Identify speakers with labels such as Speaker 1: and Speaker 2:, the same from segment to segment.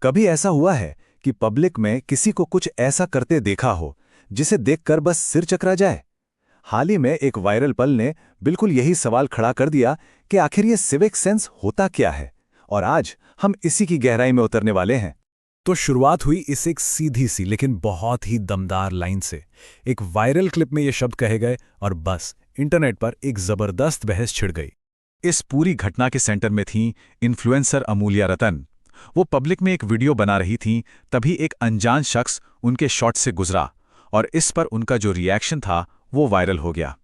Speaker 1: कभी ऐसा हुआ है कि पब्लिक में किसी को कुछ ऐसा करते देखा हो जिसे देखकर बस सिर चकरा जाए? हाल ही में एक वायरल पल ने बिल्कुल यही सवाल खड़ा कर दिया कि आखिर ये सिविक सेंस होता क्या है। और आज हम इसी की गहराई में उतरने वाले हैं।
Speaker 2: तो शुरुआत हुई इस एक सीधी सी लेकिन बहुत ही दमदार लाइन से। एक वायरल क्लिप में ये शब्द कहे गए और बस इंटरनेट पर एक जबरदस्त बहस छिड़ गई।
Speaker 1: इस पूरी घटना के सेंटर में थी इन्फ्लुएंसर अमूल्या रतन। वो पब्लिक में एक वीडियो बना रही थीं, तभी एक अनजान शख्स उनके शॉट से गुजरा और इस पर उनका जो रिएक्शन था वो वायरल हो गया।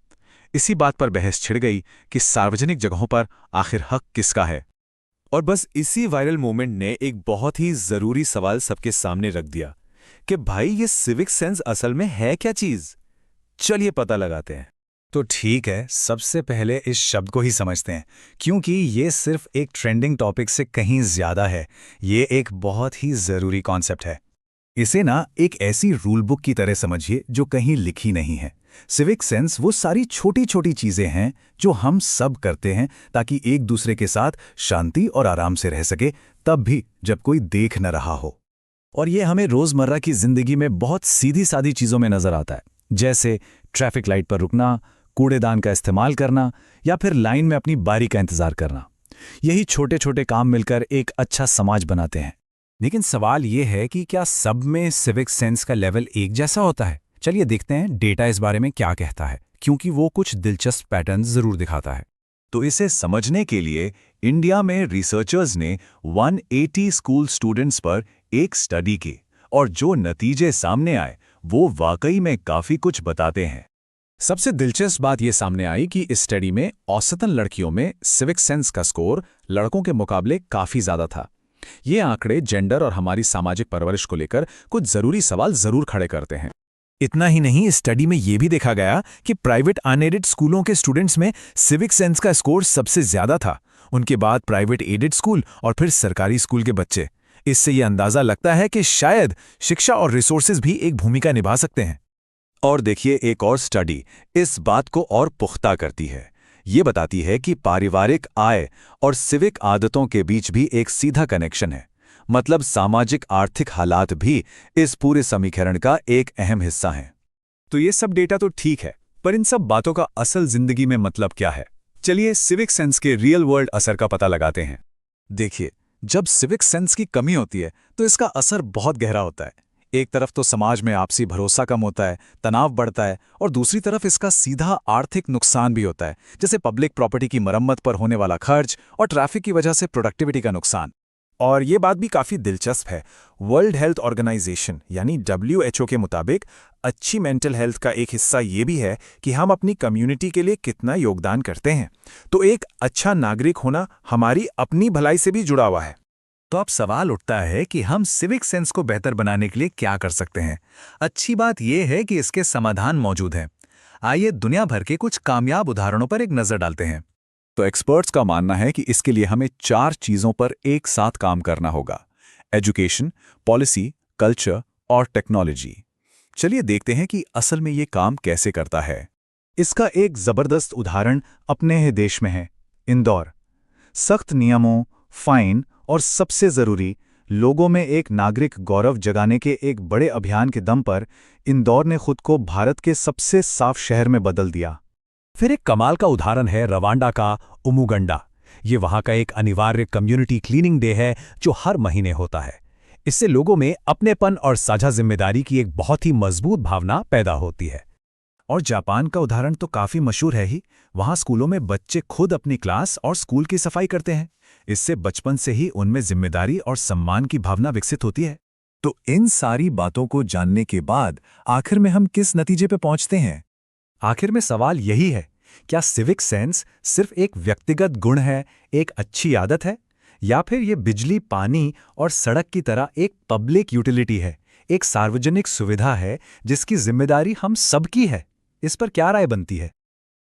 Speaker 1: इसी बात पर बहस छिड़ गई कि सार्वजनिक जगहों पर आखिर हक किसका है।
Speaker 2: और बस इसी वायरल मोमेंट ने एक बहुत ही जरूरी सवाल सबके सामने रख दिया कि भाई ये सिविक सेंस असल में है क्या चीज। चलिए पता लगाते हैं।
Speaker 1: तो ठीक है, सबसे पहले इस शब्द को ही समझते हैं, क्योंकि ये सिर्फ एक ट्रेंडिंग टॉपिक से कहीं ज्यादा है। ये एक बहुत ही जरूरी कॉन्सेप्ट है। इसे ना एक ऐसी रूल बुक की तरह समझिए जो कहीं लिखी नहीं है। सिविक सेंस वो सारी छोटी छोटी चीजें हैं जो हम सब करते हैं ताकि एक दूसरे के साथ शांति और आराम से रह सके, तब भी जब कोई देख न रहा हो। और ये हमें रोजमर्रा की जिंदगी में बहुत सीधी सादी चीजों में नजर आता है, जैसे ट्रैफिक लाइट पर रुकना, कूड़ेदान का इस्तेमाल करना या फिर लाइन में अपनी बारी का इंतजार करना। यही छोटे छोटे काम मिलकर एक अच्छा समाज बनाते हैं।
Speaker 2: लेकिन सवाल ये है कि क्या सब में सिविक सेंस का लेवल एक जैसा होता है? चलिए देखते हैं डेटा इस बारे में क्या कहता है, क्योंकि वो कुछ दिलचस्प पैटर्न जरूर दिखाता है।
Speaker 1: तो इसे समझने के लिए इंडिया में रिसर्चर्स ने 180 स्कूल स्टूडेंट्स पर एक स्टडी की और जो नतीजे सामने आए वो वाकई में काफी कुछ बताते हैं।
Speaker 2: सबसे दिलचस्प बात यह सामने आई कि इस स्टडी में औसतन लड़कियों में सिविक सेंस का स्कोर लड़कों के मुकाबले काफी ज्यादा था। ये आंकड़े जेंडर और हमारी सामाजिक परवरिश को लेकर कुछ जरूरी सवाल जरूर खड़े करते हैं। इतना ही नहीं, इस स्टडी में यह भी देखा गया कि प्राइवेट अनएडेड स्कूलों के स्टूडेंट्स में सिविक सेंस का स्कोर सबसे ज्यादा था। उनके बाद प्राइवेट एडेड स्कूल और फिर सरकारी स्कूल के बच्चे। इससे यह अंदाजा लगता है कि शायद शिक्षा और रिसोर्सेज भी एक भूमिका निभा सकते हैं।
Speaker 1: और देखिए, एक और स्टडी इस बात को और पुख्ता करती है। ये बताती है कि पारिवारिक आय और सिविक आदतों के बीच भी एक सीधा कनेक्शन है। मतलब सामाजिक आर्थिक हालात भी इस पूरे समीकरण का एक अहम हिस्सा हैं।
Speaker 2: तो ये सब डेटा तो ठीक है, पर इन सब बातों का असल जिंदगी में मतलब क्या है? चलिए सिविक सेंस के रियल वर्ल्ड असर का पता लगाते हैं।
Speaker 1: देखिए, जब सिविक सेंस की कमी होती है तो इसका असर बहुत गहरा होता है। एक तरफ तो समाज में आपसी भरोसा कम होता है, तनाव बढ़ता है, और दूसरी तरफ इसका सीधा आर्थिक नुकसान भी होता है, जैसे पब्लिक प्रॉपर्टी की मरम्मत पर होने वाला खर्च और ट्रैफिक की वजह से प्रोडक्टिविटी का नुकसान।
Speaker 2: और ये बात भी काफी दिलचस्प है। वर्ल्ड हेल्थ ऑर्गेनाइजेशन यानी WHO के मुताबिक अच्छी मेंटल हेल्थ का एक हिस्सा ये भी है कि हम अपनी कम्युनिटी के लिए कितना योगदान करते हैं। तो एक अच्छा नागरिक होना हमारी अपनी भलाई से भी जुड़ा हुआ है।
Speaker 1: तो अब सवाल उठता है कि हम सिविक सेंस को बेहतर बनाने के लिए क्या कर सकते हैं। अच्छी बात यह है कि इसके समाधान मौजूद हैं। आइए दुनिया भर के कुछ कामयाब उदाहरणों पर एक नजर डालते हैं। तो एक्सपर्ट्स का मानना है कि इसके लिए हमें 4 चीजों पर एक साथ काम करना होगा: एजुकेशन, पॉलिसी, कल्चर और टेक्नोलॉजी। चलिए देखते हैं कि असल में ये काम कैसे करता है। इसका एक जबरदस्त उदाहरण अपने ही देश में है, इंदौर। सख्त नियमों, फाइन और सबसे जरूरी, लोगों में एक नागरिक गौरव जगाने के एक बड़े अभियान के दम पर इंदौर ने खुद को भारत के सबसे साफ शहर में बदल दिया।
Speaker 2: फिर एक कमाल का उदाहरण है रवांडा का उमुगंडा। ये वहां का एक अनिवार्य कम्युनिटी क्लीनिंग डे है जो हर महीने होता है। इससे लोगों में अपनेपन और साझा जिम्मेदारी की एक बहुत ही मजबूत भावना पैदा होती है।
Speaker 1: और जापान का उदाहरण तो काफी मशहूर है ही। वहां स्कूलों में बच्चे खुद अपनी क्लास और स्कूल की सफाई करते हैं। इससे बचपन से ही उनमें जिम्मेदारी और सम्मान की भावना विकसित होती है। तो इन सारी बातों को जानने के बाद आखिर में हम किस नतीजे पे पहुंचते हैं?
Speaker 2: आखिर में सवाल यही है, क्या सिविक सेंस सिर्फ एक व्यक्तिगत गुण है, एक अच्छी आदत है, या फिर ये बिजली, पानी और सड़क की तरह एक पब्लिक यूटिलिटी है, एक सार्वजनिक सुविधा है जिसकी जिम्मेदारी हम सबकी है? इस पर क्या राय बनती है?